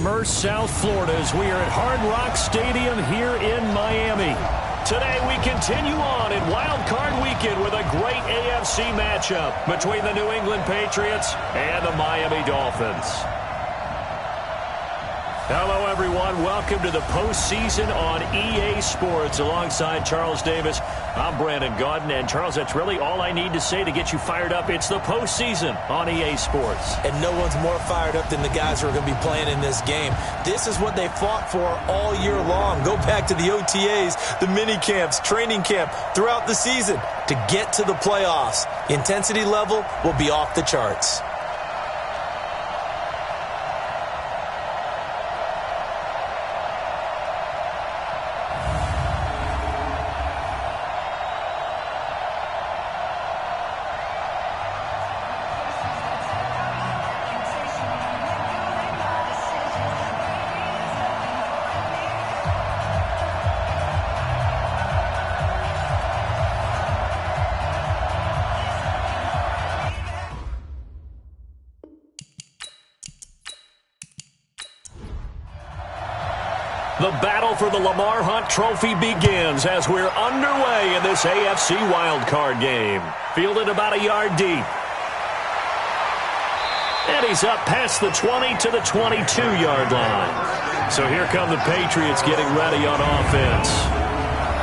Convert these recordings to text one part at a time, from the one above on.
immersed South Florida as we are at Hard Rock Stadium here in Miami. Today we continue on in Wild Card Weekend with a great AFC matchup between the New England Patriots and the Miami Dolphins. Hello, everyone. Welcome to the postseason on EA Sports. Alongside Charles Davis, I'm Brandon Gaudin. And, Charles, that's really all I need to say to get you fired up. It's the postseason on EA Sports. And no one's more fired up than the guys who are going to be playing in this game. This is what they fought for all year long. Go back to the OTAs, the mini camps, training camp, throughout the season to get to the playoffs. The intensity level will be off the charts. The battle for the Lamar Hunt Trophy begins as we're underway in this AFC wildcard game. Fielded about a yard deep. And he's up past the 20 to the 22-yard line. So here come the Patriots getting ready on offense.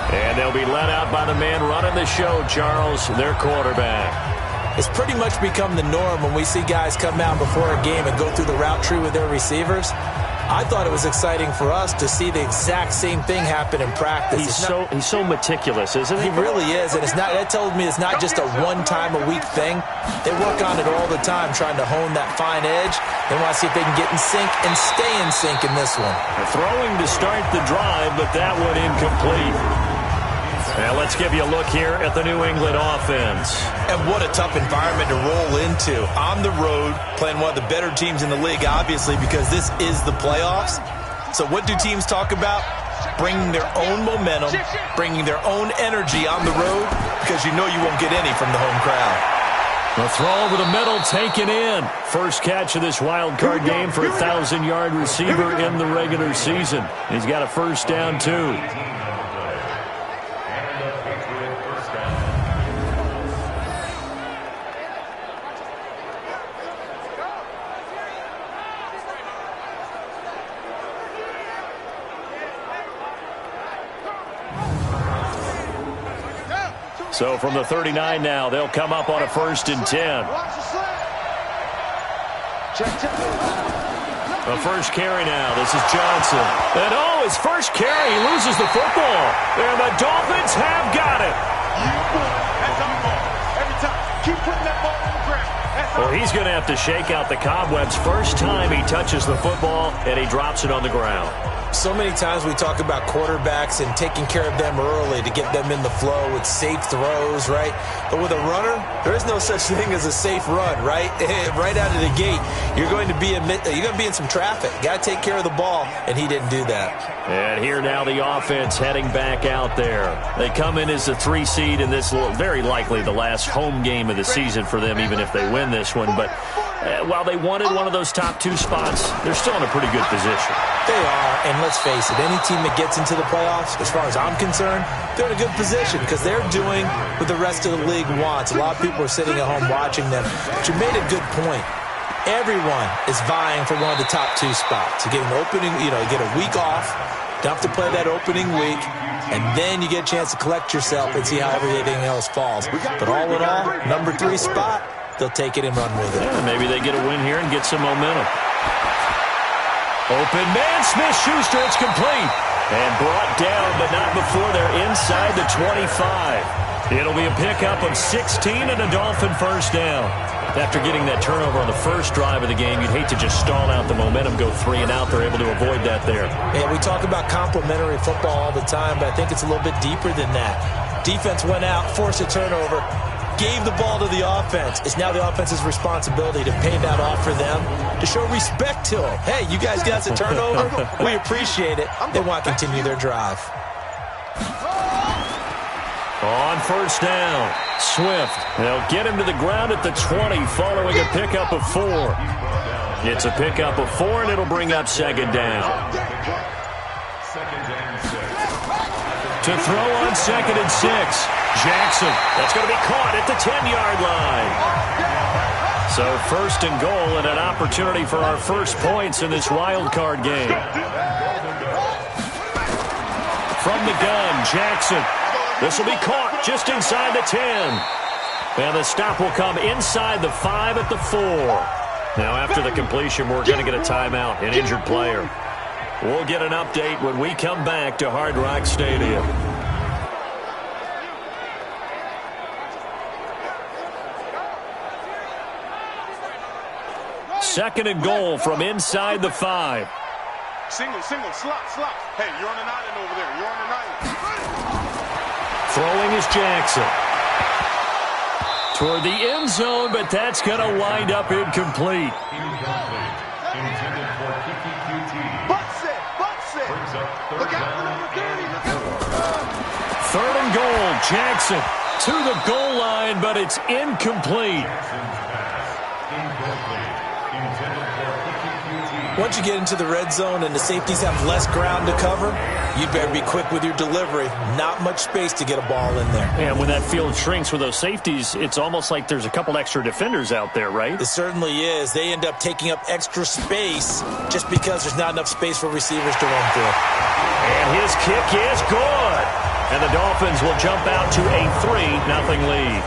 And they'll be led out by the man running the show, Charles, their quarterback. It's pretty much become the norm when we see guys come out before a game and go through the route tree with their receivers. I thought it was exciting for us to see the exact same thing happen in practice. He's so meticulous, isn't he? He really is, and that tells me it's not just a one-time-a-week thing. They work on it all the time, trying to hone that fine edge. They want to see if they can get in sync and stay in sync in this one. Throwing to start the drive, but that one incomplete. Now let's give you a look here at the New England offense. And what a tough environment to roll into. On the road, playing one of the better teams in the league, obviously, because this is the playoffs. So what do teams talk about? Bringing their own momentum, bringing their own energy on the road, because you know you won't get any from the home crowd. The throw over the middle taken in. First catch of this wild card game for a 1,000-yard receiver in the regular season. He's got a first down, too. So from the 39 now, they'll come up on a 1st and 10. The first carry now. This is Johnson. And his first carry. He loses the football. And the Dolphins have got it. That's our ball. Every time. Keep putting that ball on the ground. Well, he's going to have to shake out the cobwebs. First time he touches the football, and he drops it on the ground. So many times we talk about quarterbacks and taking care of them early to get them in the flow with safe throws, right? But with a runner, there is no such thing as a safe run, right? Right out of the gate, you're going to be in some traffic. Got to take care of the ball, and he didn't do that. And here now the offense heading back out there. They come in as the 3 seed in this, very likely the last home game of the season for them, even if they win this one. But while they wanted one of those top 2 spots, they're still in a pretty good position. They are, and let's face it, any team that gets into the playoffs, as far as I'm concerned, they're in a good position because they're doing what the rest of the league wants. A lot of people are sitting at home watching them. But you made a good point. Everyone is vying for one of the top 2 spots. You get an opening, you get a week off, don't have to play that opening week, and then you get a chance to collect yourself and see how everything else falls. But all in all, number 3 spot, they'll take it and run with it. Yeah, maybe they get a win here and get some momentum. Open man, Smith-Schuster, it's complete. And brought down, but not before they're inside the 25. It'll be a pickup of 16 and a Dolphin first down. After getting that turnover on the first drive of the game, you'd hate to just stall out the momentum, go 3 and out. They're able to avoid that there. Yeah, we talk about complementary football all the time, but I think it's a little bit deeper than that. Defense went out, forced a turnover, gave the ball to the offense. It's now the offense's responsibility to pay that off for them, to show respect to them. Hey, you guys got the turnover. We appreciate it. They want to continue their drive. On first down, Swift. They'll get him to the ground at the 20 following a pickup of 4. It's a pickup of 4, and it'll bring up second down. To throw on 2nd and 6. Jackson. That's going to be caught at the 10-yard line. So 1st and goal and an opportunity for our first points in this wild card game. From the gun, Jackson. This will be caught just inside the 10. And the stop will come inside the 5 at the 4. Now after the completion, we're going to get a timeout, an injured player. We'll get an update when we come back to Hard Rock Stadium. Second and goal from inside the 5. Single, slot. Hey, you're on an island over there. You're on an island. Throwing is Jackson. Toward the end zone, but that's going to wind up incomplete. Intended for QT. Bucks it. Look out for number 30. 3rd and goal, Jackson to the goal line, but it's incomplete. Once you get into the red zone and the safeties have less ground to cover, you better be quick with your delivery. Not much space to get a ball in there. And when that field shrinks with those safeties, it's almost like there's a couple extra defenders out there, right? It certainly is. They end up taking up extra space just because there's not enough space for receivers to run through. And his kick is good. And the Dolphins will jump out to a 3-0 lead.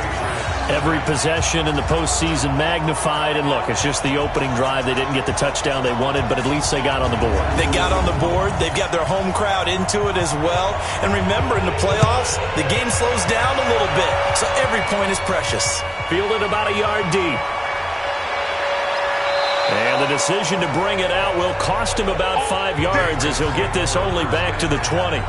Every possession in the postseason magnified, and look, it's just the opening drive. They didn't get the touchdown they wanted, but at least they got on the board. They got on the board. They've got their home crowd into it as well. And remember, in the playoffs, the game slows down a little bit, so every point is precious. Fielded about a yard deep. And the decision to bring it out will cost him about 5 yards as he'll get this only back to the 20.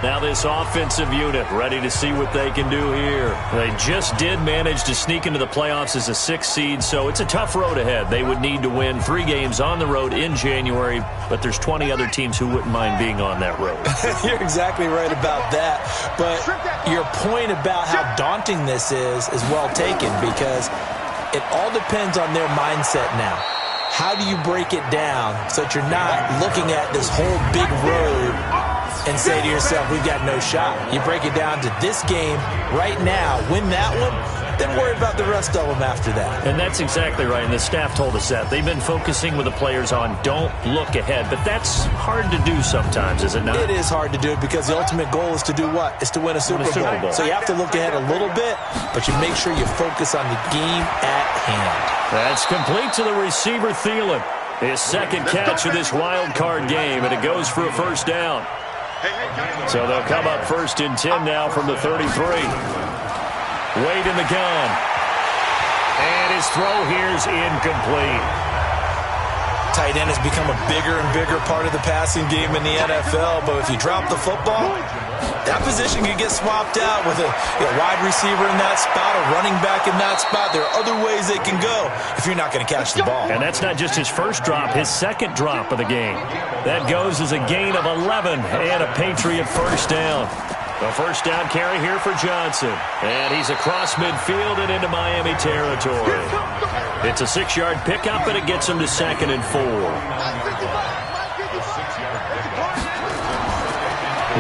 Now this offensive unit ready to see what they can do here. They just did manage to sneak into the playoffs as a 6th seed, so it's a tough road ahead. They would need to win 3 games on the road in January, but there's 20 other teams who wouldn't mind being on that road. You're exactly right about that. But your point about how daunting this is well taken, because it all depends on their mindset now. How do you break it down so that you're not looking at this whole big road and say to yourself, we've got no shot? You break it down to this game right now, win that one, then worry about the rest of them after that. And that's exactly right, and the staff told us that. They've been focusing with the players on don't look ahead, but that's hard to do sometimes, is it not? It is hard to do because the ultimate goal is to do what? Is to win a Super Bowl. So you have to look ahead a little bit, but you make sure you focus on the game at hand. That's complete to the receiver, Thielen. His second catch of this wild card game, and it goes for a first down. So they'll come up 1st and 10 now from the 33. Wade in the gun. And his throw here is incomplete. Tight end has become a bigger and bigger part of the passing game in the NFL, but if you drop the football, that position can get swapped out with a wide receiver in that spot, a running back in that spot. There are other ways they can go if you're not going to catch the ball. And that's not just his first drop, his second drop of the game. That goes as a gain of 11 and a Patriot first down. A first down carry here for Johnson. And he's across midfield and into Miami territory. It's a 6-yard pickup, and it gets him to 2nd and 4.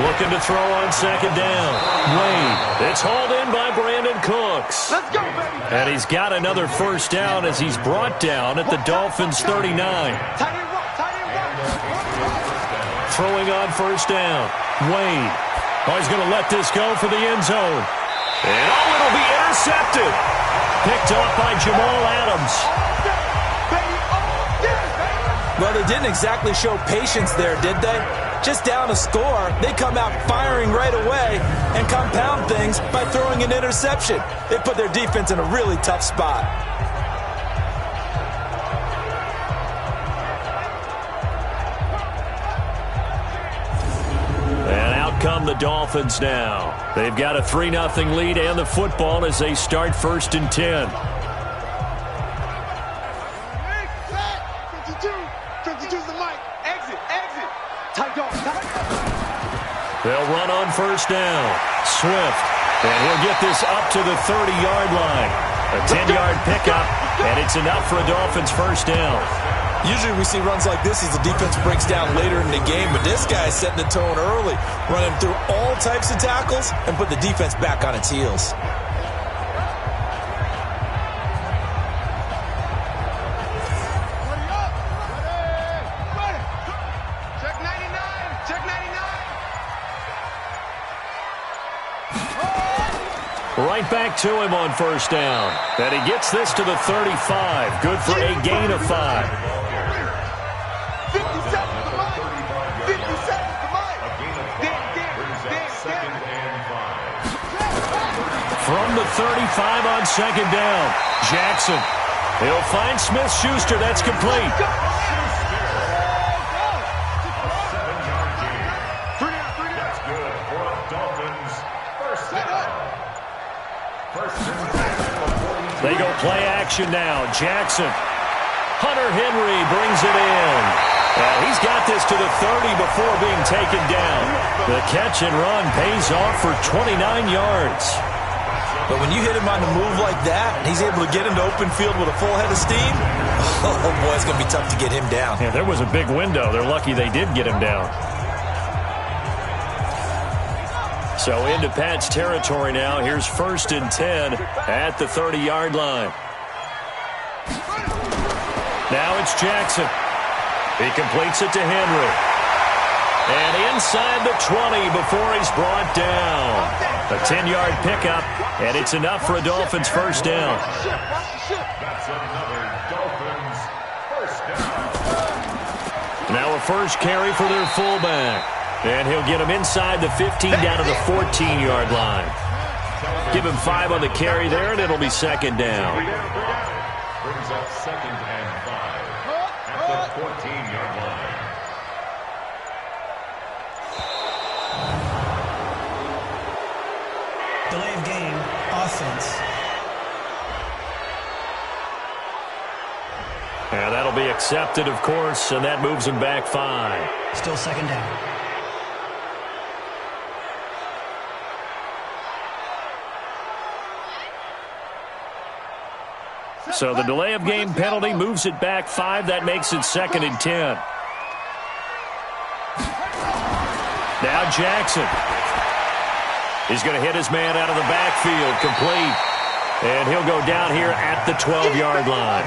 Looking to throw on 2nd down. Wade. It's hauled in by Brandon Cooks. Let's go, baby. And he's got another first down as he's brought down at the Dolphins' 39. Throwing on first down. Wade. Oh, he's going to let this go for the end zone. And it'll be intercepted. Picked off by Jamal Adams. Well, they didn't exactly show patience there, did they? Just down a score, they come out firing right away and compound things by throwing an interception. They put their defense in a really tough spot. Come the Dolphins now. They've got a 3-0 lead and the football as they start 1st and 10. 52's the mic. Exit. Tight dog. They'll run on first down. Swift. And he'll get this up to the 30-yard line. A 10-yard pickup. And it's enough for a Dolphins first down. Usually we see runs like this as the defense breaks down later in the game, but this guy's setting the tone early, running through all types of tackles and put the defense back on its heels. Check 99. Check 99. Right back to him on first down. And he gets this to the 35. Good for a gain of 5. 50 seconds to Mike. 50 seconds to Mike. Second and 5. From the 35 on second down. Jackson. He'll find Smith-Schuster. That's complete. 7-yard gain. That's good for a Dolphins first down. First and 10. They go play action now. Jackson. Hunter Henry brings it in. And he's got this to the 30 before being taken down. The catch and run pays off for 29 yards. But when you hit him on the move like that, and he's able to get into open field with a full head of steam, oh boy, it's going to be tough to get him down. Yeah, there was a big window. They're lucky they did get him down. So into Pat's territory now. Here's first and 10 at the 30-yard line. Now it's Jackson. He completes it to Henry. And inside the 20 before he's brought down. A 10-yard pickup, and it's enough for a Dolphins first down. That's another Dolphins first down. Now a first carry for their fullback. And he'll get him inside the 15 down to the 14-yard line. Give him 5 on the carry there, and it'll be second down. Brings up second and 5 at the 14-yard line. Delay of game, offense. And that'll be accepted, of course, and that moves him back 5. Still second down. So the delay of game penalty moves it back 5. That makes it second and 10. Now Jackson. He's going to hit his man out of the backfield, complete. And he'll go down here at the 12-yard line.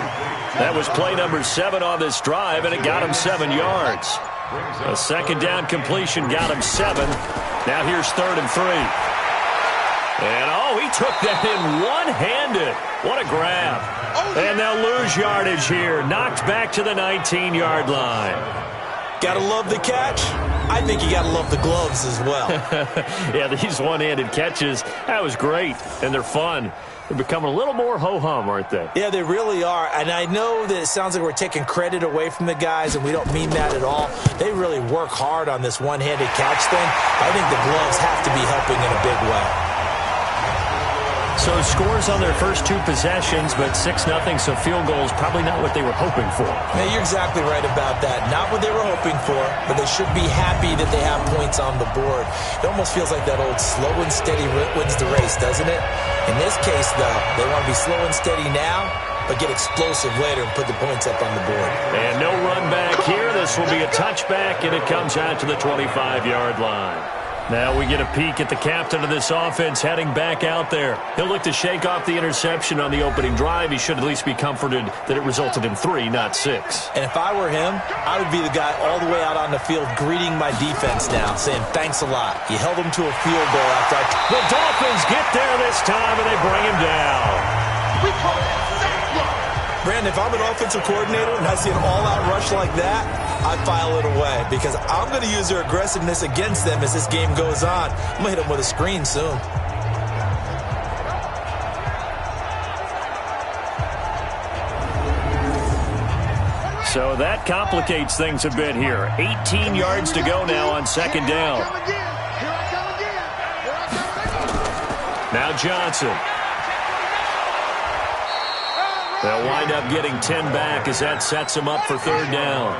That was play number 7 on this drive, and it got him 7 yards. A second down completion got him 7. Now here's third and 3. And, he took that in one-handed. What a grab. And they'll lose yardage here. Knocked back to the 19-yard line. Gotta love the catch. I think you gotta love the gloves as well. Yeah, these one-handed catches, that was great, and they're fun. They're becoming a little more ho-hum, aren't they? Yeah, they really are. And I know that it sounds like we're taking credit away from the guys, and we don't mean that at all. They really work hard on this one-handed catch thing. I think the gloves have to be helping in a big way. So scores on their first 2 possessions, but 6-0, so field goals probably not what they were hoping for. Yeah, you're exactly right about that. Not what they were hoping for, but they should be happy that they have points on the board. It almost feels like that old slow and steady wins the race, doesn't it? In this case, though, they want to be slow and steady now, but get explosive later and put the points up on the board. And no run back here. This will be a touchback, and it comes out to the 25-yard line. Now we get a peek at the captain of this offense heading back out there. He'll look to shake off the interception on the opening drive. He should at least be comforted that it resulted in 3, not 6. And if I were him, I would be the guy all the way out on the field greeting my defense now, saying thanks a lot. You held them to a field goal after The Dolphins get there this time, and they bring him down. We call that sack block. Brandon, if I'm an offensive coordinator and I see an all-out rush like that, I file it away because I'm going to use their aggressiveness against them as this game goes on. I'm going to hit them with a screen soon. So that complicates things a bit here. 18 yards to go now on second down. Now Johnson. They'll wind up getting 10 back as that sets them up for third down.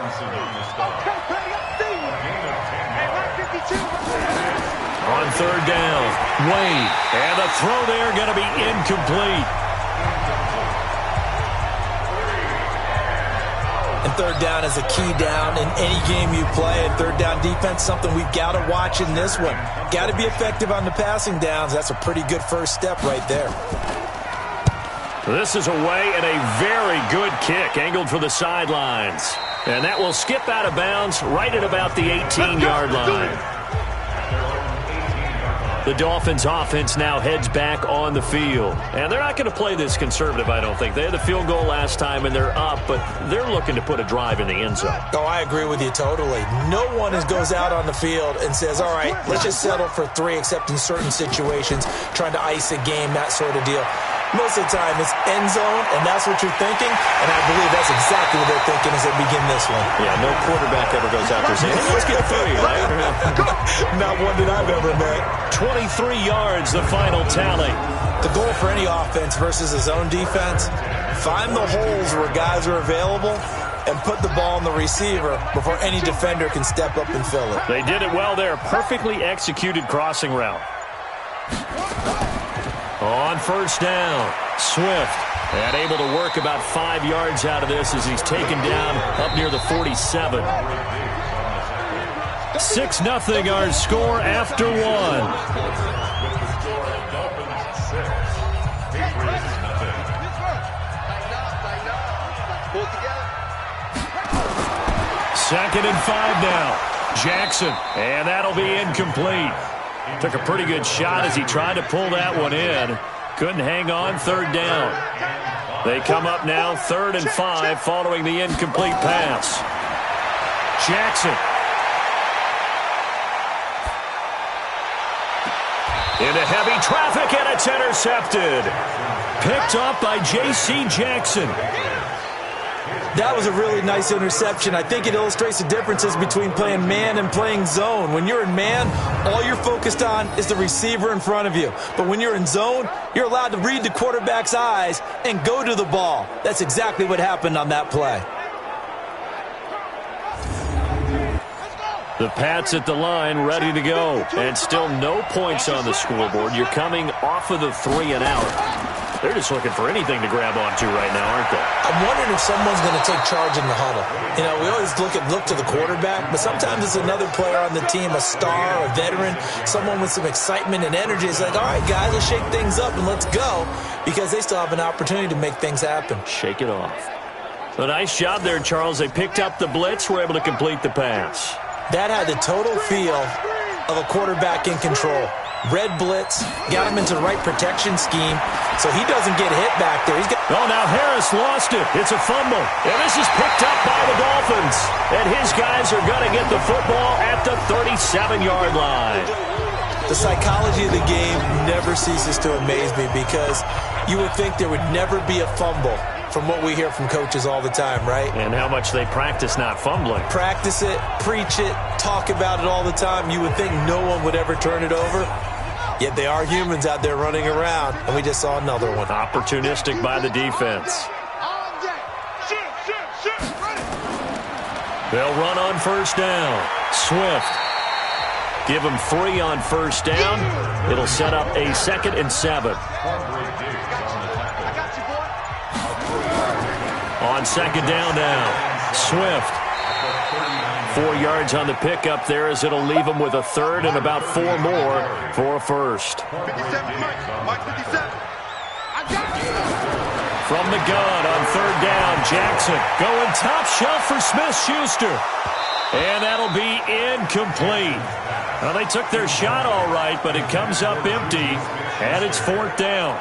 On third down, Wade. And the throw there going to be incomplete. third down is a key down in any game you play, and third down defense, something we've got to watch in this one. Got to be effective on the passing downs. That's a pretty good first step right there. This is away and a very good kick, angled for the sidelines. And that will skip out of bounds right at about the 18-yard line. The Dolphins offense now heads back on the field. And they're not going to play this conservative, I don't think. They had the field goal last time, and they're up, but they're looking to put a drive in the end zone. Oh, I agree with you totally. No one goes out on the field and says, all right, let's just settle for 3, except in certain situations, trying to ice a game, that sort of deal. Most of the time, it's end zone, and that's what you're thinking, and I believe that's exactly what they're thinking as they begin this one. Yeah, no quarterback ever goes out there saying, let's get 3, right? Not one that I've ever met. 23 yards, the final tally. The goal for any offense versus a zone defense, find the holes where guys are available and put the ball on the receiver before any defender can step up and fill it. They did it well there. Perfectly executed crossing route. On first down, Swift, and able to work about 5 yards out of this as he's taken down up near the 47. 6-0 our score after 1. Second and 5 now. Jackson, and that'll be incomplete. Took a pretty good shot as he tried to pull that one in. Couldn't hang on, third down. They come up now, 3rd and 5, following the incomplete pass. Jackson. Into heavy traffic, and it's intercepted. Picked up by J.C. Jackson. That was a really nice interception. I think it illustrates the differences between playing man and playing zone. When you're in man, all you're focused on is the receiver in front of you. But when you're in zone, you're allowed to read the quarterback's eyes and go to the ball. That's exactly what happened on that play. The Pats at the line, ready to go. And still no points on the scoreboard. You're coming off of the 3 and out. They're just looking for anything to grab onto right now, aren't they? I'm wondering if someone's going to take charge in the huddle. You know, we always look to the quarterback, but sometimes it's another player on the team, a star, a veteran, someone with some excitement and energy. It's like, all right, guys, let's shake things up and let's go, because they still have an opportunity to make things happen. Shake it off. A nice job there, Charles. They picked up the blitz, were able to complete the pass. That had the total feel of a quarterback in control. Red blitz, got him into the right protection scheme, so he doesn't get hit back there. Now Harris lost it. It's a fumble. And this is picked up by the Dolphins. And his guys are going to get the football at the 37-yard line. The psychology of the game never ceases to amaze me, because you would think there would never be a fumble from what we hear from coaches all the time, right? And how much they practice not fumbling. Practice it, preach it, talk about it all the time. You would think no one would ever turn it over. Yet they are humans out there running around, and we just saw another one. Opportunistic by the defense. They'll run on first down. Swift. Give them 3 on first down. It'll set up a 2nd and 7. On second down now, Swift. 4 yards on the pickup there, as it'll leave him with a 3rd and about 4 more for a first. From the gun on 3rd down, Jackson going top shelf for Smith-Schuster. And that'll be incomplete. Well, they took their shot all right, but it comes up empty, and it's 4th down.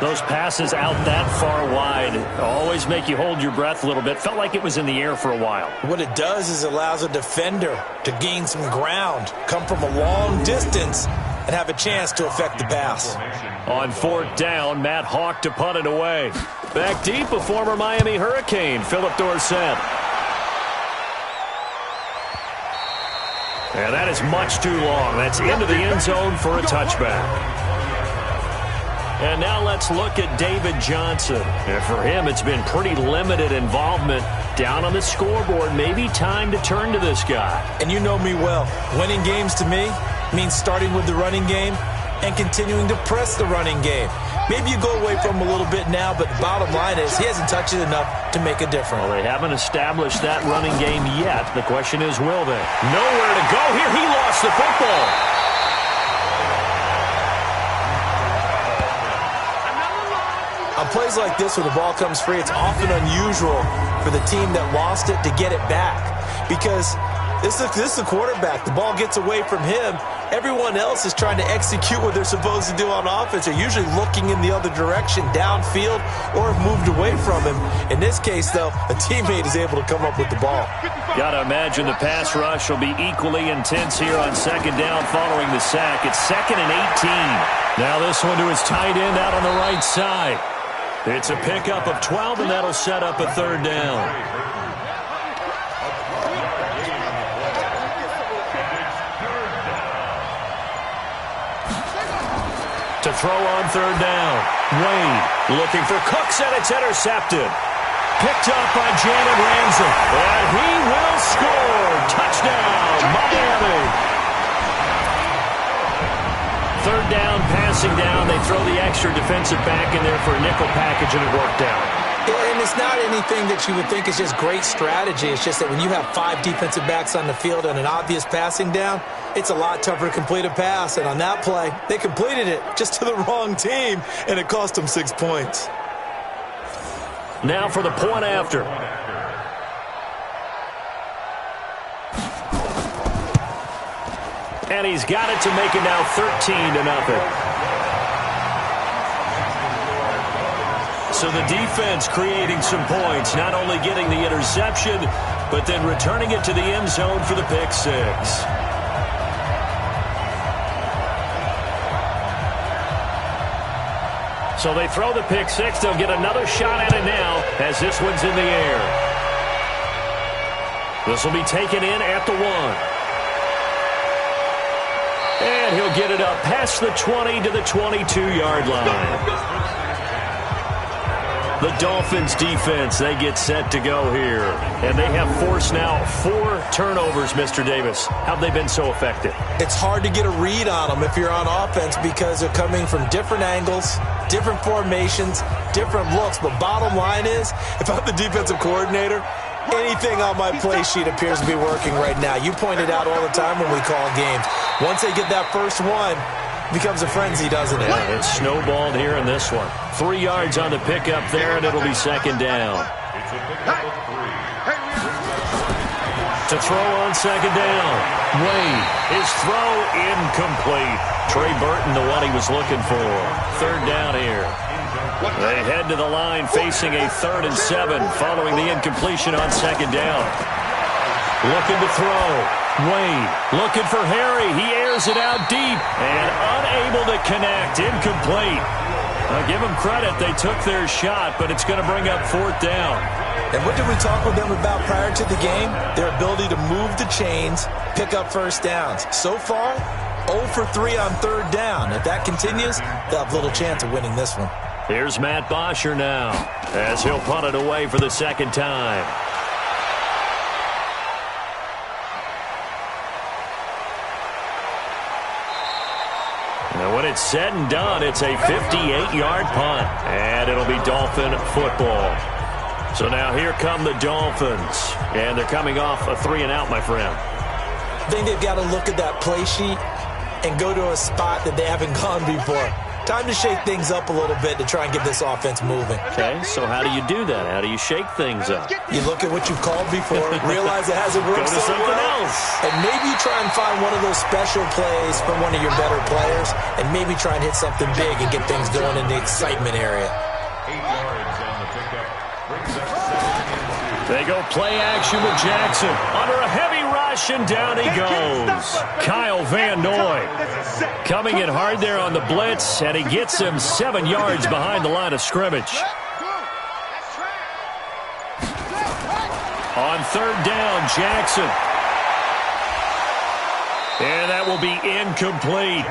Those passes out that far wide always make you hold your breath a little bit. Felt like it was in the air for a while. What it does is it allows a defender to gain some ground, come from a long distance, and have a chance to affect the pass. On 4th down, Matt Hawk to punt it away. Back deep, a former Miami Hurricane, Philip Dorsett. And that is much too long. That's into the end zone for a touchback. And now let's look at David Johnson. And for him, it's been pretty limited involvement down on the scoreboard. Maybe time to turn to this guy. And you know me well. Winning games to me means starting with the running game and continuing to press the running game. Maybe you go away from him a little bit now, but the bottom line is he hasn't touched it enough to make a difference. Well, they haven't established that running game yet. The question is, will they? Nowhere to go here. He lost the football. On plays like this where the ball comes free, it's often unusual for the team that lost it to get it back because this is the quarterback. The ball gets away from him. Everyone else is trying to execute what they're supposed to do on offense. They're usually looking in the other direction, downfield, or have moved away from him. In this case, though, a teammate is able to come up with the ball. Got to imagine the pass rush will be equally intense here on second down following the sack. It's 2nd and 18. Now this one to his tight end out on the right side. It's a pickup of 12, and that'll set up a 3rd down. To throw on 3rd down. Wade looking for Cooks, and it's intercepted. Picked up by Janet Ramsey. And he will score. Touchdown, Miami. 3rd down, passing down. They throw the extra defensive back in there for a nickel package, and it worked out. And it's not anything that you would think is just great strategy. It's just that when you have 5 defensive backs on the field and an obvious passing down, it's a lot tougher to complete a pass. And on that play, they completed it just to the wrong team, and it cost them 6 points. Now for the point after. And he's got it to make it now 13-0. So the defense creating some points, not only getting the interception, but then returning it to the end zone for the pick 6. So they throw the pick 6. They'll get another shot at it now as this one's in the air. This will be taken in at the 1. And he'll get it up past the 20 to the 22-yard line. The Dolphins defense, they get set to go here. And they have forced now 4 turnovers, Mr. Davis. How have they been so effective? It's hard to get a read on them if you're on offense because they're coming from different angles, different formations, different looks. But bottom line is, if I'm the defensive coordinator, anything on my play sheet appears to be working right now. You point it out all the time when we call games. Once they get that first one, it becomes a frenzy, doesn't it? Yeah, it's snowballed here in this one. 3 yards on the pickup there, and it'll be 2nd down. To throw on 2nd down. Wade, his throw incomplete. Trey Burton, the one he was looking for. 3rd down here. They head to the line facing a 3rd and 7 following the incompletion on 2nd down. Looking to throw. Wade looking for Harry. He airs it out deep and unable to connect. Incomplete. I'll give them credit. They took their shot, but it's going to bring up 4th down. And what did we talk with them about prior to the game? Their ability to move the chains, pick up first downs. So far, 0 for 3 on 3rd down. If that continues, they'll have little chance of winning this one. Here's Matt Bosher now as he'll punt it away for the 2nd time. And when it's said and done, it's a 58-yard punt. And it'll be Dolphin football. So now here come the Dolphins. And they're coming off a 3-and-out, my friend. I think they've got to look at that play sheet and go to a spot that they haven't gone before. Time to shake things up a little bit to try and get this offense moving. Okay, so how do you do that? How do you shake things up? You look at what you've called before, realize it hasn't worked Go to so something well, else. and maybe try and find one of those special plays from one of your better players, and maybe try and hit something big and get things going in the excitement area. 8 yards on the pickup. Brings up 2nd and 2. They go play action with Jackson. Under a heavy rush, and down he goes. Kyle Van Noy coming in hard there on the blitz, and he gets him 7 yards behind the line of scrimmage. On 3rd down, Jackson. And that will be incomplete.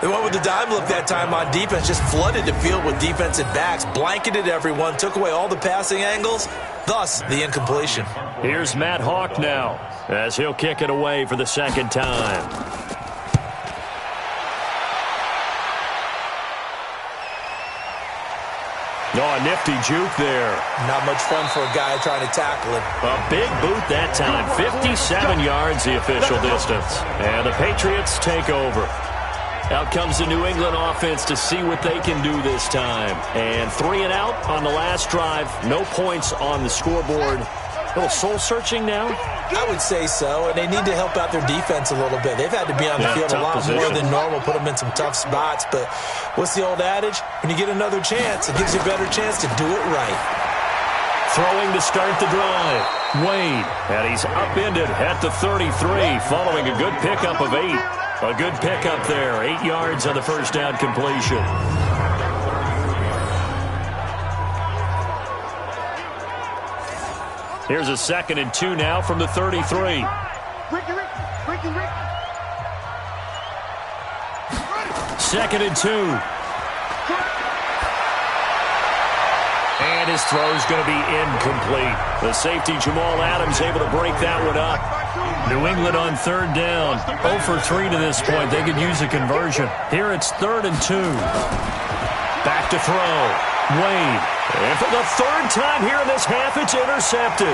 They went with the dime look that time on defense, just flooded the field with defensive backs, blanketed everyone, took away all the passing angles, thus the incompletion. Here's Matt Hawk now as he'll kick it away for the second time. Oh, a nifty juke there. Not much fun for a guy trying to tackle it. A big boot that time. 57 yards the official distance. And the Patriots take over. Out comes the New England offense to see what they can do this time. And 3 and out on the last drive. No points on the scoreboard. A little soul-searching now? I would say so, and they need to help out their defense a little bit. They've had to be on the field a lot more than normal, put them in some tough spots. But what's the old adage? When you get another chance, it gives you a better chance to do it right. Throwing to start the drive. Wade, and he's upended at the 33, following a good pickup of 8. A good pickup there, 8 yards on the first down completion. Here's a 2nd and 2 now from the 33. Ricky. 2nd and 2. And his throw's going to be incomplete. The safety, Jamal Adams, able to break that one up. New England on 3rd down. 0 for 3 to this point. They could use a conversion. Here it's 3rd and 2. Back to throw. Wade. And for the 3rd time here in this half, it's intercepted.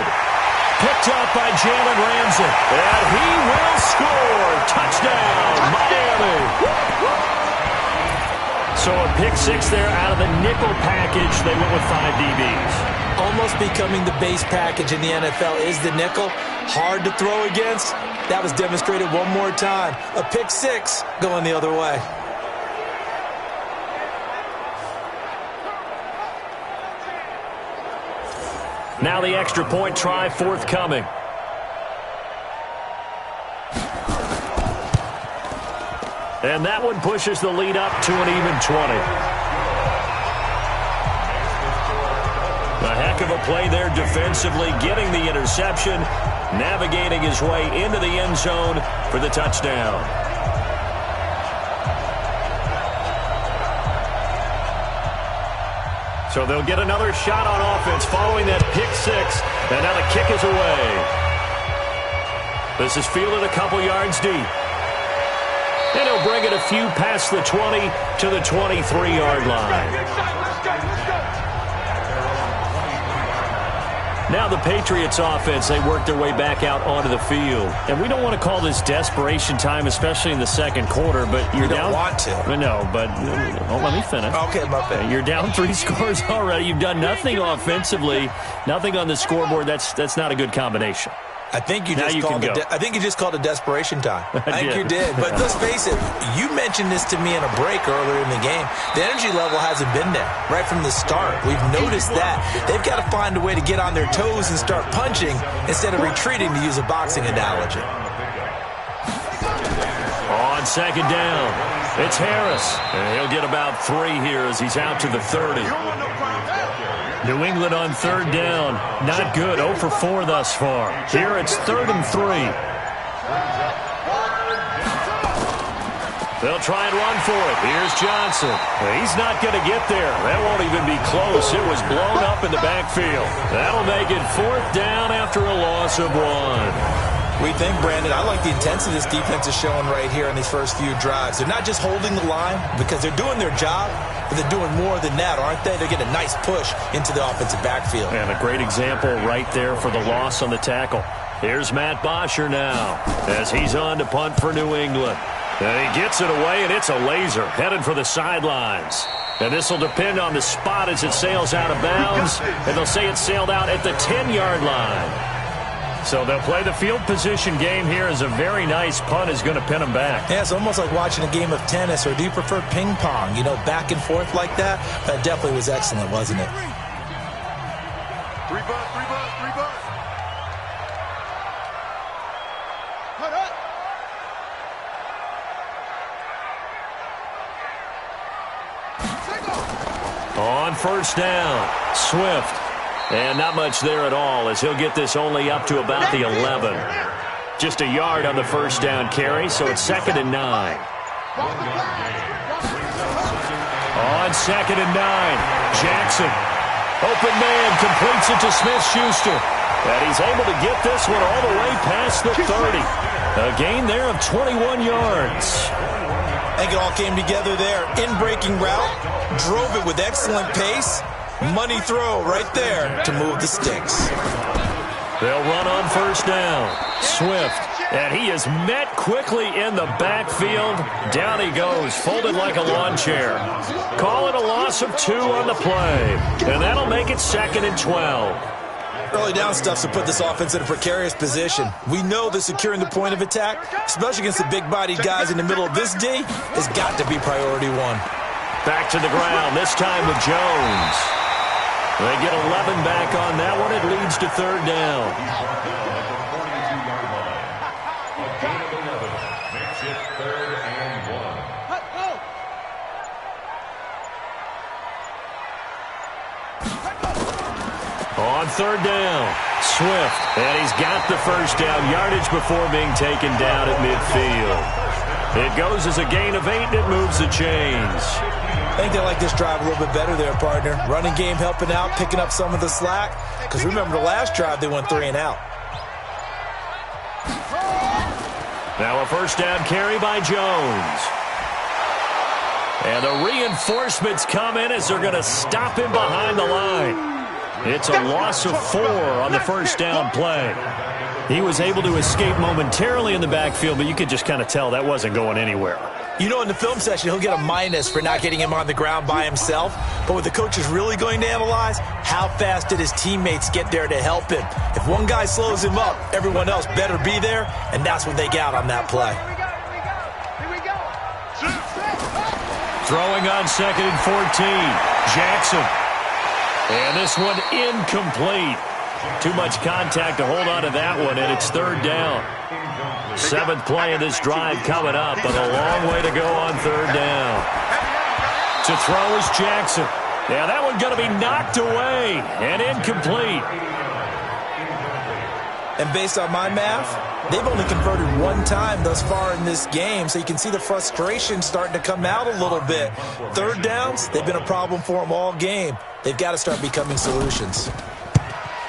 Picked up by Jalen Ramsey. And he will score. Touchdown, Miami. So a pick 6 there out of the nickel package. They went with 5 DBs. Almost becoming the base package in the NFL is the nickel. Hard to throw against. That was demonstrated one more time. A pick 6 going the other way. Now the extra point try forthcoming. And that one pushes the lead up to an even 20. A heck of a play there defensively, getting the interception, navigating his way into the end zone for the touchdown. So they'll get another shot on offense following that pick 6. And now the kick is away. This is fielded a couple yards deep. And he'll bring it a few past the 20 to the 23-yard line. Now the Patriots offense, they work their way back out onto the field. And we don't want to call this desperation time, especially in the second quarter, but you're down. You don't want to. No, but let me finish. Okay, my bad. You're down 3 scores already. You've done nothing offensively, nothing on the scoreboard. That's not a good combination. I think you just called it desperation time. I think you did. But let's face it, you mentioned this to me in a break earlier in the game. The energy level hasn't been there right from the start. We've noticed that. They've got to find a way to get on their toes and start punching instead of retreating, to use a boxing analogy. On 2nd down, it's Harris. And he'll get about 3 here as he's out to the 30. New England on 3rd down. Not good. 0 for 4 thus far. Here it's 3rd and 3. They'll try and run for it. Here's Johnson. He's not going to get there. That won't even be close. It was blown up in the backfield. That'll make it 4th down after a loss of 1. We think, Brandon, I like the intensity this defense is showing right here in these first few drives. They're not just holding the line because they're doing their job, but they're doing more than that, aren't they? They're getting a nice push into the offensive backfield. And a great example right there for the loss on the tackle. Here's Matt Bosher now as he's on to punt for New England. And he gets it away, and it's a laser headed for the sidelines. And this will depend on the spot as it sails out of bounds. And they'll say it sailed out at the 10-yard line. So they'll play the field position game here as a very nice punt is going to pin them back. Yeah, it's almost like watching a game of tennis, or do you prefer ping pong? You know, back and forth like that? That definitely was excellent, wasn't it? 3 bucks. Cut up. On 1st down, Swift. And not much there at all as he'll get this only up to about the 11. Just a yard on the 1st down carry, so it's 2nd and 9. On 2nd and 9, Jackson. Open man, completes it to Smith-Schuster. And he's able to get this one all the way past the 30. A gain there of 21 yards. I think it all came together there. In-breaking route, drove it with excellent pace. Money throw right there to move the sticks. They'll run on 1st down. Swift. And he is met quickly in the backfield. Down he goes, folded like a lawn chair. Call it a loss of 2 on the play. And that'll make it 2nd and 12. Early down stuff's to put this offense in a precarious position. We know that securing the point of attack, especially against the big-bodied guys in the middle of this D, has got to be priority 1. Back to the ground, this time with Jones. They get 11 back on that one. It leads to 3rd down. On 3rd down, Swift, and he's got the 1st down yardage before being taken down at midfield. It goes as a gain of 8, and it moves the chains. I think they like this drive a little bit better there, partner. Running game helping out, picking up some of the slack. Because remember, the last drive, they went 3 and out. Now a 1st down carry by Jones. And the reinforcements come in as they're going to stop him behind the line. It's a loss of 4 on the 1st down play. He was able to escape momentarily in the backfield, but you could just kind of tell that wasn't going anywhere. You know, in the film session, he'll get a minus for not getting him on the ground by himself. But what the coach is really going to analyze, how fast did his teammates get there to help him? If one guy slows him up, everyone else better be there, and that's what they got on that play. Throwing on 2nd and 14, Jackson. And this one incomplete. Too much contact to hold on to that one, and it's 3rd down. 7th play of this drive coming up, but a long way to go on 3rd down. To throw is Jackson. Yeah, that one's going to be knocked away and incomplete. And based on my math, they've only converted 1 time thus far in this game, so you can see the frustration starting to come out a little bit. 3rd downs, they've been a problem for them all game. They've got to start becoming solutions.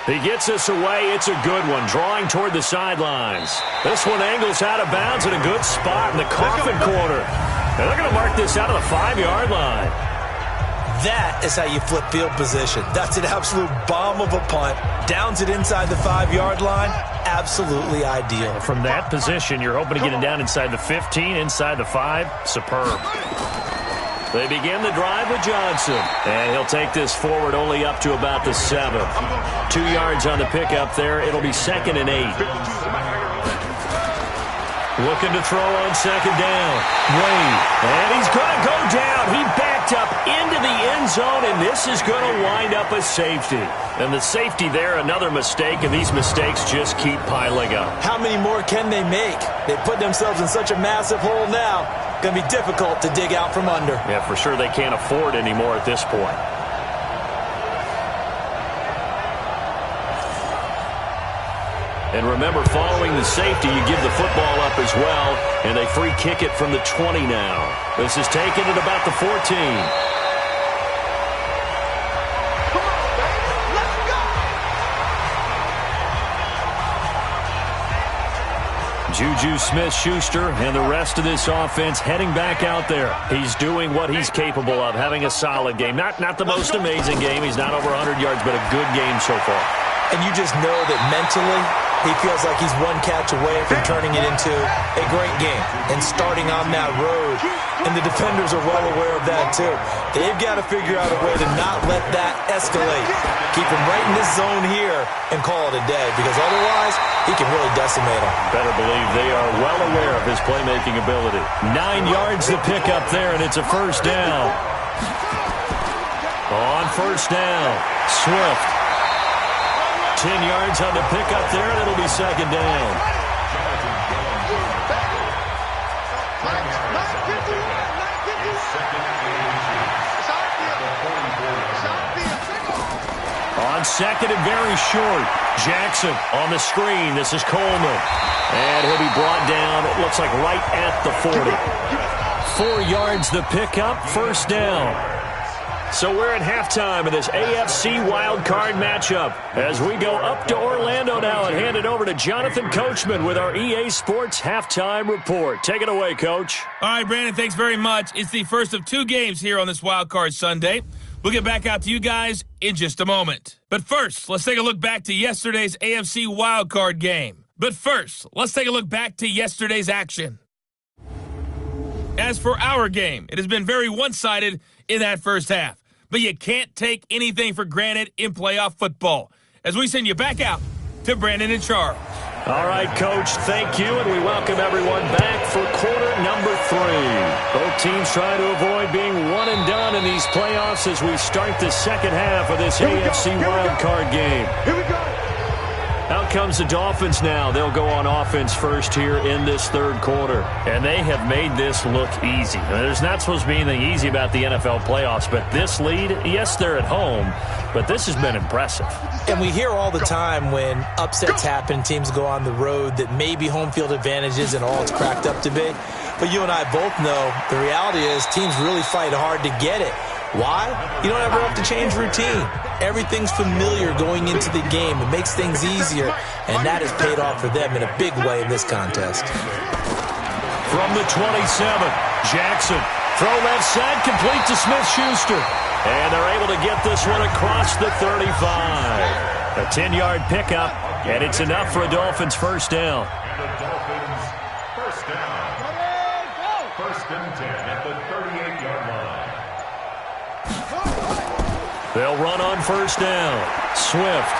He gets this away. It's a good one, drawing toward the sidelines. This one angles out of bounds in a good spot in the coffin corner. And they're going to mark this out of the 5-yard line. That is how you flip field position. That's an absolute bomb of a punt. Downs it inside the 5-yard line. Absolutely ideal. From that position, you're hoping to get it down inside the 15, inside the 5. Superb. They begin the drive with Johnson. And he'll take this forward only up to about the 7. 2 yards on the pickup there. It'll be 2nd and 8. Looking to throw on 2nd down. Wade. And he's going to go down. He backed up into the end zone, and this is going to wind up a safety. And the safety there, another mistake, and these mistakes just keep piling up. How many more can they make? They put themselves in such a massive hole now. Going to be difficult to dig out from under. Yeah, for sure they can't afford anymore at this point. And remember, following the safety, you give the football up as well, and they free kick it from the 20 now. This is taken at about the 14. Juju Smith-Schuster and the rest of this offense heading back out there. He's doing what he's capable of, having a solid game. Not the most amazing game. He's not over 100 yards, but a good game so far. And you just know that mentally, he feels like he's one catch away from turning it into a great game and starting on that road. And the defenders are well aware of that, too. They've got to figure out a way to not let that escalate. Keep him right in this zone here and call it a day, because otherwise, he can really decimate him. Better believe they are well aware of his playmaking ability. 9 yards to pick up there, and it's a 1st down. On 1st down, Swift. 10 yards on the pickup there, and it'll be 2nd down. On 2nd and very short, Jackson on the screen. This is Coleman. And he'll be brought down, it looks like right at the 40. 4 yards the pickup, first down. So we're at halftime of this AFC wildcard matchup as we go up to Orlando now and hand it over to Jonathan Coachman with our EA Sports halftime report. Take it away, Coach. All right, Brandon, thanks very much. It's the first of 2 games here on this wildcard Sunday. We'll get back out to you guys in just a moment. But first, let's take a look back to yesterday's AFC wildcard game. Action. As for our game, it has been very one-sided in that first half. But you can't take anything for granted in playoff football. As we send you back out to Brandon and Charles. All right, Coach, thank you, and we welcome everyone back for quarter number 3. Both teams trying to avoid being one and done in these playoffs as we start the second half of this AFC wildcard game. Here we go. Out comes the Dolphins now. They'll go on offense first here in this third quarter. And they have made this look easy. There's not supposed to be anything easy about the NFL playoffs, but this lead, yes, they're at home, but this has been impressive. And we hear all the time when upsets happen, teams go on the road, that maybe home field advantage isn't all it's cracked up to be. But you and I both know the reality is teams really fight hard to get it. Why? You don't ever have to change routine. Everything's familiar going into the game. It makes things easier, and that has paid off for them in a big way in this contest. From the 27, Jackson. Throw left side, complete to Smith-Schuster. And they're able to get this one across the 35. A 10-yard pickup, and it's enough for a Dolphins first down. And the Dolphins first down. First and 10 at the 38-yard line. They'll run on first down. Swift.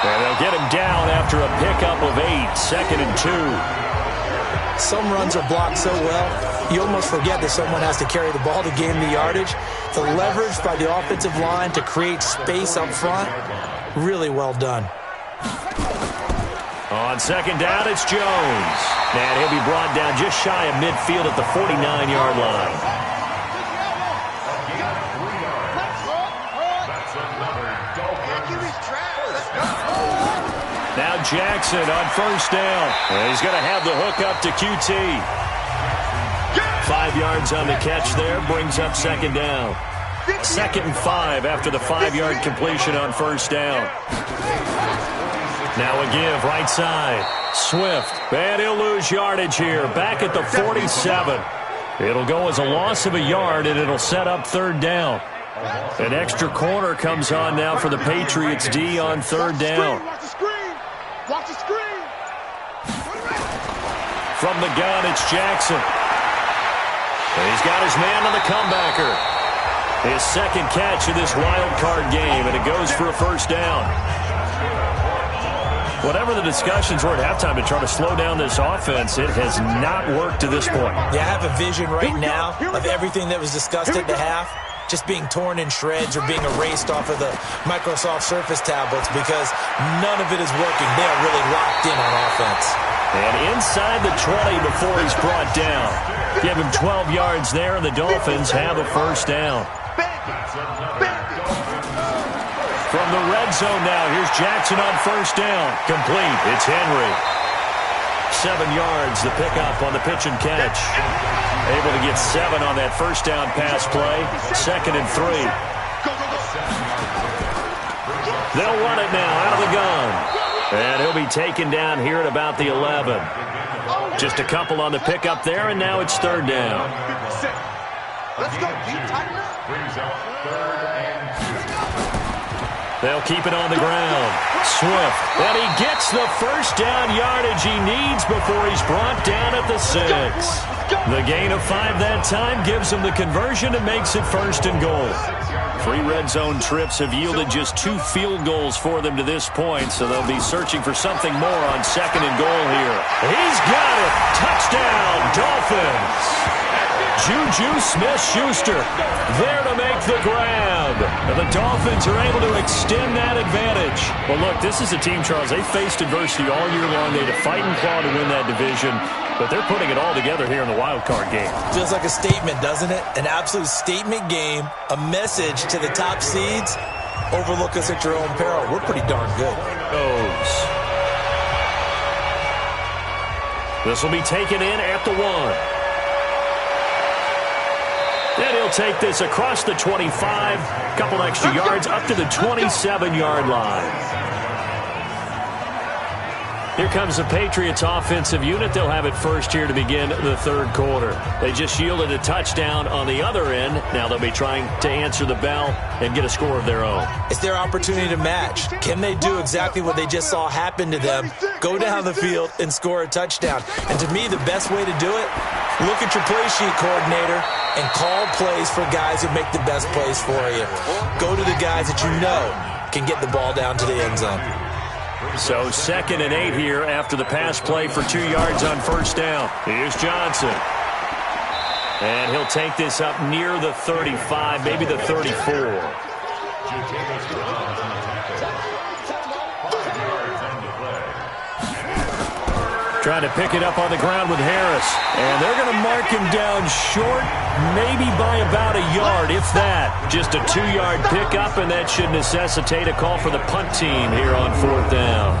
And they'll get him down after a pickup of 8, second and 2. Some runs are blocked so well, you almost forget that someone has to carry the ball to gain the yardage. The leverage by the offensive line to create space up front, really well done. On second down, it's Jones. And he'll be brought down just shy of midfield at the 49-yard line. Now Jackson on first down. And he's going to have the hook up to QT. 5 yards on the catch there, brings up second down. 2nd and 5 after the 5-yard completion on first down. Now a give, right side. Swift, and he'll lose yardage here, back at the 47. It'll go as a loss of a yard, and it'll set up third down. An extra corner comes on now for the Patriots D on third down. Watch the screen. From the gun, it's Jackson. And he's got his man on the comebacker. His second catch of this wild card game, and it goes for a first down. Whatever the discussions were at halftime to try to slow down this offense, it has not worked to this point. Yeah, I have a vision right now of everything that was discussed at the half just being torn in shreds or being erased off of the Microsoft Surface tablets because none of it is working. They are really locked in on offense. And inside the 20 before he's brought down. Give him 12 yards there, and the Dolphins have a first down. From the red zone now, here's Jackson on first down. Complete. It's Henry. 7 yards, the pickup on the pitch and catch. Able to get 7 on that first down pass play. 2nd and 3. They'll run it now out of the gun. And he'll be taken down here at about the 11. Just a couple on the pickup there, and now it's third down. Let's go, deep tight. Brings up 3rd and 2. They'll keep it on the ground. Swift. And he gets the first down yardage he needs before he's brought down at the 6. The gain of 5 that time gives him the conversion and makes it first and goal. 3 red zone trips have yielded just 2 field goals for them to this point, so they'll be searching for something more on second and goal here. He's got it. Touchdown, Dolphins. Juju Smith-Schuster there to make the grab. And the Dolphins are able to extend that advantage. Well, look, this is a team, Charles, they faced adversity all year long. They had to fight and claw to win that division, but they're putting it all together here in the wild card game. Feels like a statement, doesn't it? An absolute statement game, a message to the top seeds. Overlook us at your own peril. We're pretty darn good. This will be taken in at the 1. take this across the 25, a couple extra yards up to the 27-yard line. Here comes the Patriots offensive unit. They'll have it first here to begin the third quarter. They just yielded a touchdown on the other end. Now they'll be trying to answer the bell and get a score of their own. It's their opportunity to match. Can they do exactly what they just saw happen to them? Go down the field and score a touchdown. And to me, the best way to do it, look at your play sheet coordinator and call plays for guys who make the best plays for you. Go to the guys that you know can get the ball down to the end zone. So 2nd and 8 here after the pass play for 2 yards on first down. Here's Johnson. And he'll take this up near the 35, maybe the 34. Trying to pick it up on the ground with Harris. And they're going to mark him down short, maybe by about a yard, if that. Just a 2-yard pickup, and that should necessitate a call for the punt team here on 4th down.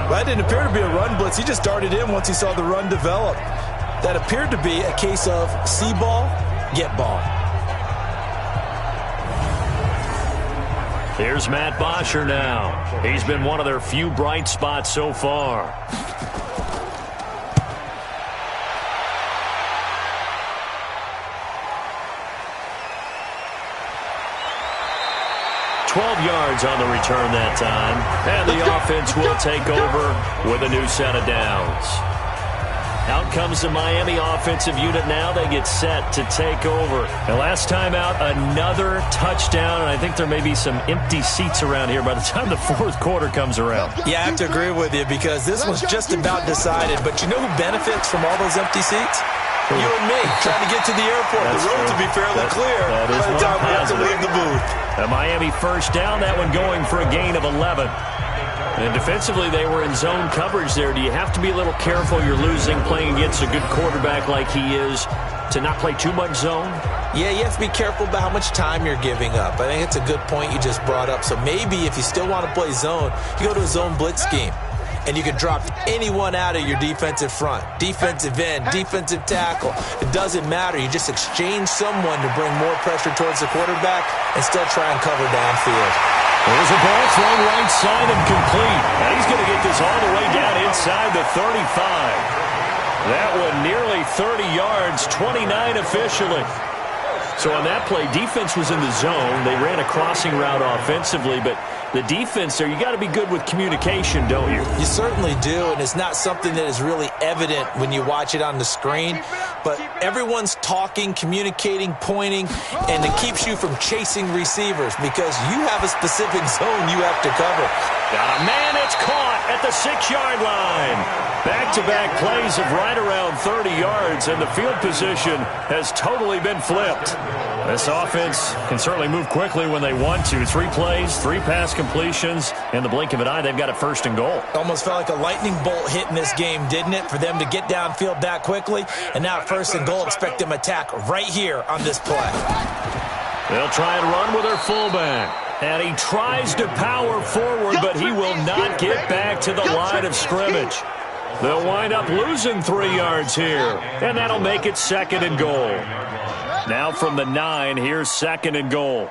Well, that didn't appear to be a run blitz. He just darted in once he saw the run develop. That appeared to be a case of see ball, get ball. Here's Matt Bosher now. He's been one of their few bright spots so far. 12 yards on the return that time. And the offense will take over with a new set of downs. Out comes the Miami offensive unit now. They get set to take over. And last time out, another touchdown. And I think there may be some empty seats around here by the time the fourth quarter comes around. Yeah, I have to agree with you because this one's just about decided. But you know who benefits from all those empty seats? You and me, trying to get to the airport. That's the road to be fairly clear by the time we have to leave the booth. A Miami first down, that one going for a gain of 11. And defensively, they were in zone coverage there. Do you have to be a little careful? You're losing, playing against a good quarterback like he is, to not play too much zone? Yeah, you have to be careful about how much time you're giving up. I think it's a good point you just brought up. So maybe if you still want to play zone, you go to a zone blitz scheme. And you can drop anyone out of your defensive front, defensive end, defensive tackle. It doesn't matter. You just exchange someone to bring more pressure towards the quarterback and still try and cover downfield. There's a ball thrown right side and complete. And he's going to get this all the way down inside the 35. That one nearly 30 yards, 29 officially. So on that play, defense was in the zone. They ran a crossing route offensively, but the defense there, you got to be good with communication, don't you? You certainly do, and it's not something that is really evident when you watch it on the screen. But everyone's talking, communicating, pointing, and it keeps you from chasing receivers because you have a specific zone you have to cover. Got a man that's caught at the 6-yard line. Back-to-back plays of right around 30 yards, and the field position has totally been flipped. This offense can certainly move quickly when they want to. 3 plays, 3 pass completions. In the blink of an eye, they've got it first and goal. Almost felt like a lightning bolt hit in this game, didn't it? For them to get downfield that quickly. And now first and goal, expect them to attack right here on this play. They'll try and run with their fullback. And he tries to power forward, but he will not get back to the line of scrimmage. They'll wind up losing 3 yards here. And that'll make it second and goal. Now from the 9, here's second and goal.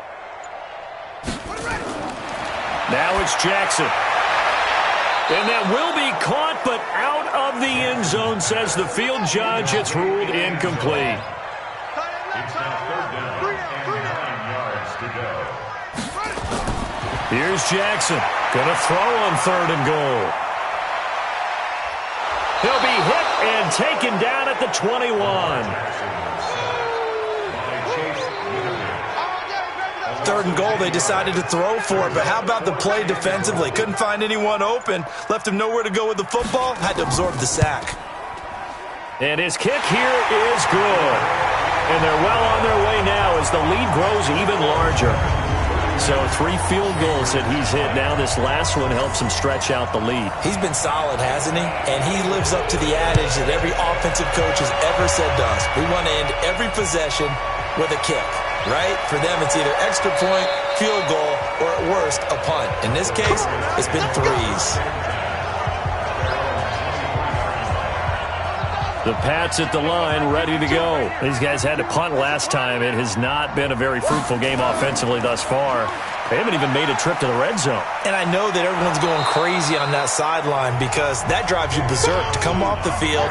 Now it's Jackson. And that will be caught, but out of the end zone, says the field judge. It's ruled incomplete. It's now 3rd down and 9 yards to go. Here's Jackson. Gonna throw on 3rd and goal. He'll be hit and taken down at the 21. 3rd and goal, they decided to throw for it, but how about the play defensively? Couldn't find anyone open, left him nowhere to go with the football, had to absorb the sack. And his kick here is good. And they're well on their way now as the lead grows even larger. So 3 field goals that he's hit now. This last one helps him stretch out the lead. He's been solid, hasn't he? And he lives up to the adage that every offensive coach has ever said to us. We want to end every possession with a kick, right? For them, it's either extra point, field goal, or at worst, a punt. In this case, it's been 3s. The Pats at the line, ready to go. These guys had to punt last time. It has not been a very fruitful game offensively thus far. They haven't even made a trip to the red zone. And I know that everyone's going crazy on that sideline because that drives you berserk to come off the field,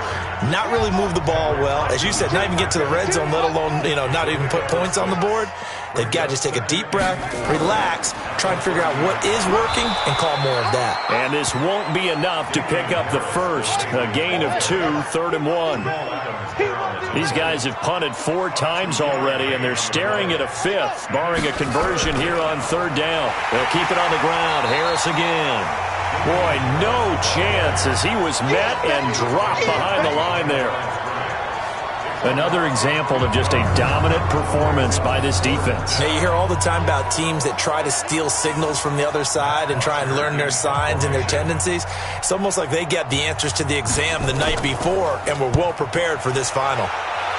not really move the ball well. As you said, not even get to the red zone, let alone, not even put points on the board. They've got to just take a deep breath, relax, try and figure out what is working, and call more of that. And this won't be enough to pick up the first. A gain of 2, 3rd and 1. These guys have punted 4 times already, and they're staring at a 5th, barring a conversion here on 3rd down. They'll keep it on the ground. Harris again. Boy, no chance as he was met and dropped behind the line there. Another example of just a dominant performance by this defense. Now, you hear all the time about teams that try to steal signals from the other side and try and learn their signs and their tendencies. It's almost like they get the answers to the exam the night before and were well prepared for this final.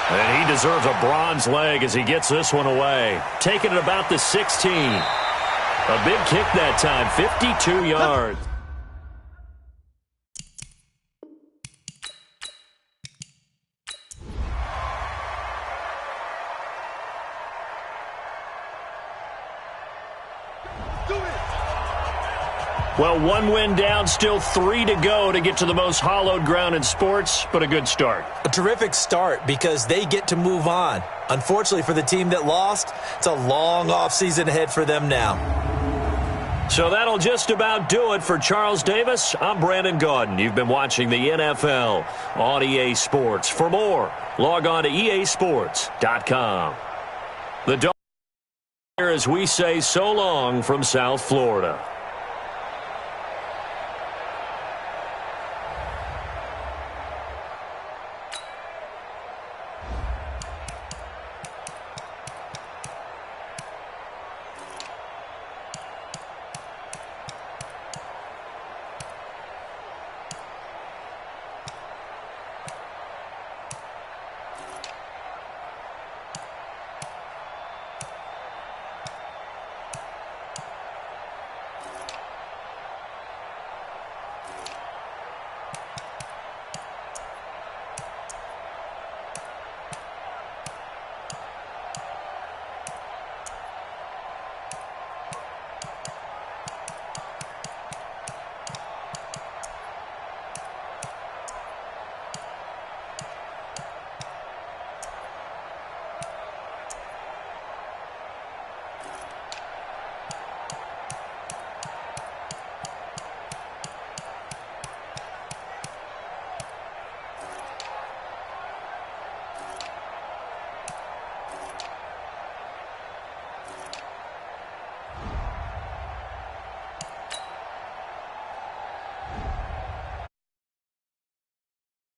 And he deserves a bronze leg as he gets this one away. Taking it about the 16. A big kick that time, 52 yards. Well, 1 win down, still 3 to go to get to the most hallowed ground in sports, but a good start. A terrific start because they get to move on. Unfortunately for the team that lost, it's a long offseason ahead for them now. So that'll just about do it for Charles Davis. I'm Brandon Gaudin. You've been watching the NFL on EA Sports. For more, log on to easports.com. The Dogs here as we say so long from South Florida.